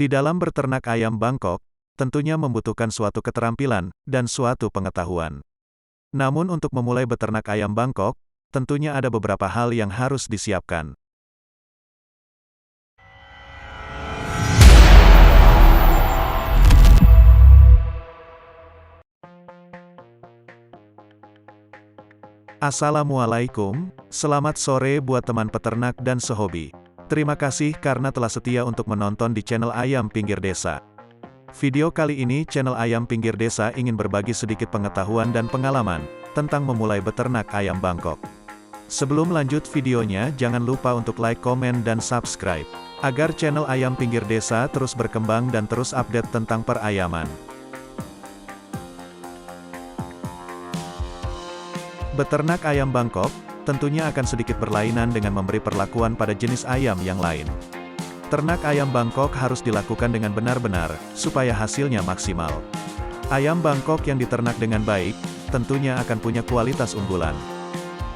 Di dalam beternak ayam Bangkok, tentunya membutuhkan suatu keterampilan dan suatu pengetahuan. Namun untuk memulai beternak ayam Bangkok, tentunya ada beberapa hal yang harus disiapkan. Assalamualaikum, selamat sore buat teman peternak dan sehobi. Terima kasih karena telah setia untuk menonton di channel Ayam Pinggir Desa. Video kali ini channel Ayam Pinggir Desa ingin berbagi sedikit pengetahuan dan pengalaman tentang memulai beternak ayam Bangkok. Sebelum lanjut videonya, jangan lupa untuk like, komen, dan subscribe, agar channel Ayam Pinggir Desa terus berkembang dan terus update tentang perayaman. Beternak ayam Bangkok, tentunya akan sedikit berlainan dengan memberi perlakuan pada jenis ayam yang lain. Ternak ayam Bangkok harus dilakukan dengan benar-benar, supaya hasilnya maksimal. Ayam Bangkok yang diternak dengan baik, tentunya akan punya kualitas unggulan.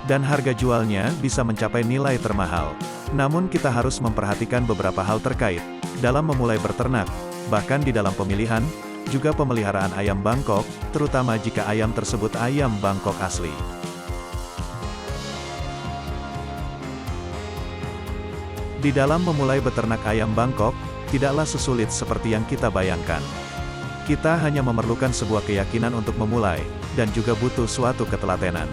Dan harga jualnya bisa mencapai nilai termahal. Namun kita harus memperhatikan beberapa hal terkait, dalam memulai beternak, bahkan di dalam pemilihan, juga pemeliharaan ayam Bangkok, terutama jika ayam tersebut ayam Bangkok asli. Di dalam memulai beternak ayam Bangkok, tidaklah sesulit seperti yang kita bayangkan. Kita hanya memerlukan sebuah keyakinan untuk memulai, dan juga butuh suatu ketelatenan.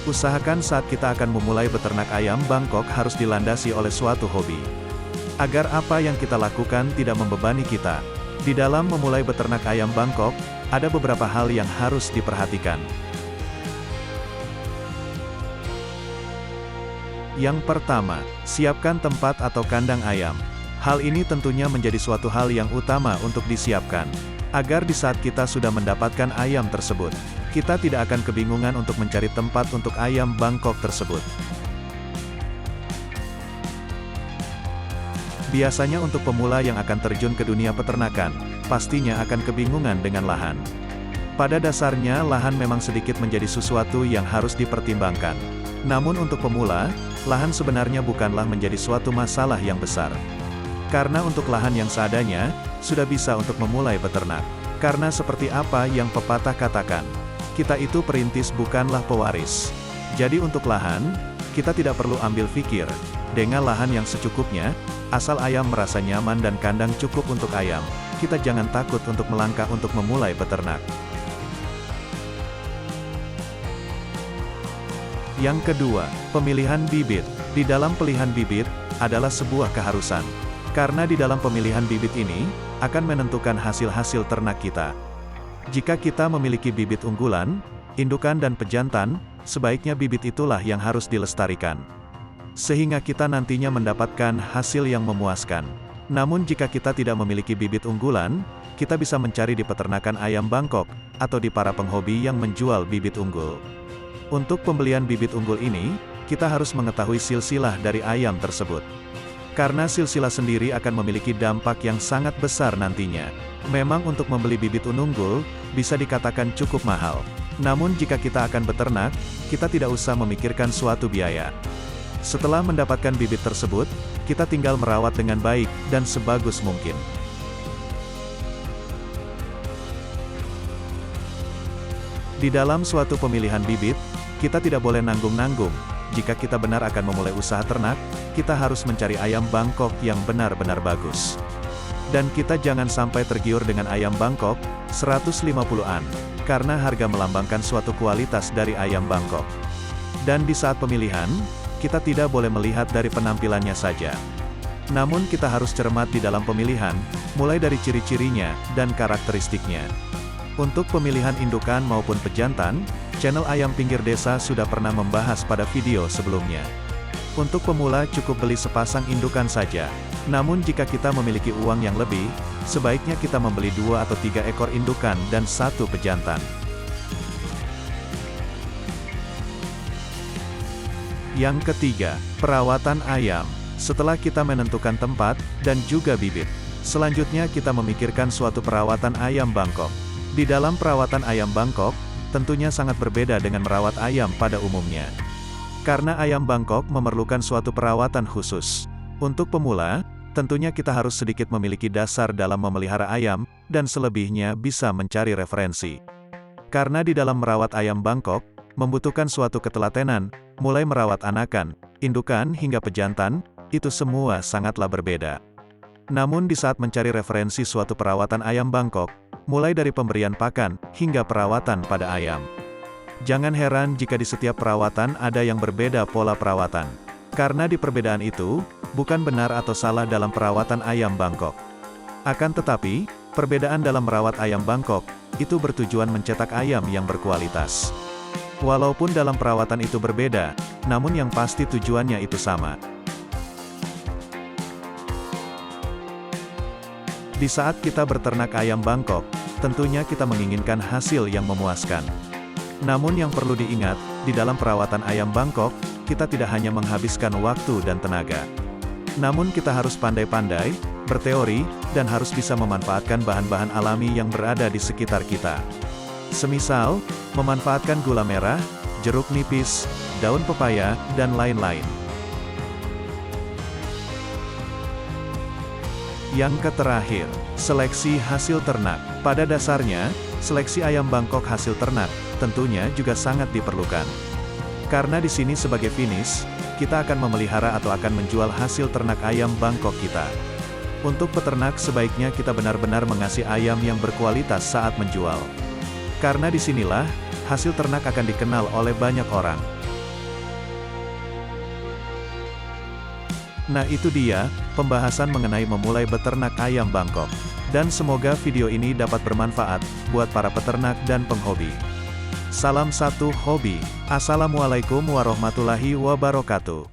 Usahakan saat kita akan memulai beternak ayam Bangkok harus dilandasi oleh suatu hobi. Agar apa yang kita lakukan tidak membebani kita. Di dalam memulai beternak ayam Bangkok, ada beberapa hal yang harus diperhatikan. Yang pertama, siapkan tempat atau kandang ayam. Hal ini tentunya menjadi suatu hal yang utama untuk disiapkan, agar di saat kita sudah mendapatkan ayam tersebut, kita tidak akan kebingungan untuk mencari tempat untuk ayam Bangkok tersebut. Biasanya untuk pemula yang akan terjun ke dunia peternakan, pastinya akan kebingungan dengan lahan. Pada dasarnya lahan memang sedikit menjadi sesuatu yang harus dipertimbangkan. Namun untuk pemula, lahan sebenarnya bukanlah menjadi suatu masalah yang besar. Karena untuk lahan yang seadanya, sudah bisa untuk memulai beternak. Karena seperti apa yang pepatah katakan, kita itu perintis bukanlah pewaris. Jadi untuk lahan, kita tidak perlu ambil pikir. Dengan lahan yang secukupnya, asal ayam merasa nyaman dan kandang cukup untuk ayam, kita jangan takut untuk melangkah untuk memulai beternak. Yang kedua, pemilihan bibit. Di dalam pilihan bibit, adalah sebuah keharusan. Karena di dalam pemilihan bibit ini, akan menentukan hasil-hasil ternak kita. Jika kita memiliki bibit unggulan, indukan dan pejantan, sebaiknya bibit itulah yang harus dilestarikan. Sehingga kita nantinya mendapatkan hasil yang memuaskan. Namun jika kita tidak memiliki bibit unggulan, kita bisa mencari di peternakan ayam Bangkok, atau di para penghobi yang menjual bibit unggul. Untuk pembelian bibit unggul ini, kita harus mengetahui silsilah dari ayam tersebut. Karena silsilah sendiri akan memiliki dampak yang sangat besar nantinya. Memang untuk membeli bibit unggul, bisa dikatakan cukup mahal. Namun jika kita akan beternak, kita tidak usah memikirkan suatu biaya. Setelah mendapatkan bibit tersebut, kita tinggal merawat dengan baik, dan sebagus mungkin. Di dalam suatu pemilihan bibit, kita tidak boleh nanggung-nanggung. Jika kita benar akan memulai usaha ternak, kita harus mencari ayam Bangkok yang benar-benar bagus. Dan kita jangan sampai tergiur dengan ayam Bangkok 150-an, karena harga melambangkan suatu kualitas dari ayam Bangkok. Dan di saat pemilihan, kita tidak boleh melihat dari penampilannya saja. Namun kita harus cermat di dalam pemilihan, mulai dari ciri-cirinya dan karakteristiknya. Untuk pemilihan indukan maupun pejantan, channel Ayam Pinggir Desa sudah pernah membahas pada video sebelumnya. Untuk pemula cukup beli sepasang indukan saja. Namun jika kita memiliki uang yang lebih, sebaiknya kita membeli 2 atau 3 ekor indukan dan 1 pejantan. Yang ketiga, perawatan ayam. Setelah kita menentukan tempat, dan juga bibit, selanjutnya kita memikirkan suatu perawatan ayam Bangkok. Di dalam perawatan ayam Bangkok, tentunya sangat berbeda dengan merawat ayam pada umumnya. Karena ayam Bangkok memerlukan suatu perawatan khusus. Untuk pemula, tentunya kita harus sedikit memiliki dasar dalam memelihara ayam, dan selebihnya bisa mencari referensi. Karena di dalam merawat ayam Bangkok, membutuhkan suatu ketelatenan, mulai merawat anakan, indukan hingga pejantan, itu semua sangatlah berbeda. Namun di saat mencari referensi suatu perawatan ayam Bangkok, mulai dari pemberian pakan, hingga perawatan pada ayam. Jangan heran jika di setiap perawatan ada yang berbeda pola perawatan. Karena di perbedaan itu, bukan benar atau salah dalam perawatan ayam Bangkok. Akan tetapi, perbedaan dalam merawat ayam Bangkok, itu bertujuan mencetak ayam yang berkualitas. Walaupun dalam perawatan itu berbeda, namun yang pasti tujuannya itu sama. Di saat kita berternak ayam Bangkok, tentunya kita menginginkan hasil yang memuaskan. Namun yang perlu diingat, di dalam perawatan ayam Bangkok, kita tidak hanya menghabiskan waktu dan tenaga. Namun kita harus pandai-pandai, berteori, dan harus bisa memanfaatkan bahan-bahan alami yang berada di sekitar kita. Semisal, memanfaatkan gula merah, jeruk nipis, daun pepaya, dan lain-lain. Yang terakhir, seleksi hasil ternak. Pada dasarnya, seleksi ayam Bangkok hasil ternak, tentunya juga sangat diperlukan. Karena di sini sebagai finish, kita akan memelihara atau akan menjual hasil ternak ayam Bangkok kita. Untuk peternak sebaiknya kita benar-benar mengasih ayam yang berkualitas saat menjual. Karena disinilah, hasil ternak akan dikenal oleh banyak orang. Nah itu dia, pembahasan mengenai memulai beternak ayam Bangkok. Dan semoga video ini dapat bermanfaat, buat para peternak dan penghobi. Salam satu hobi. Assalamualaikum warahmatullahi wabarakatuh.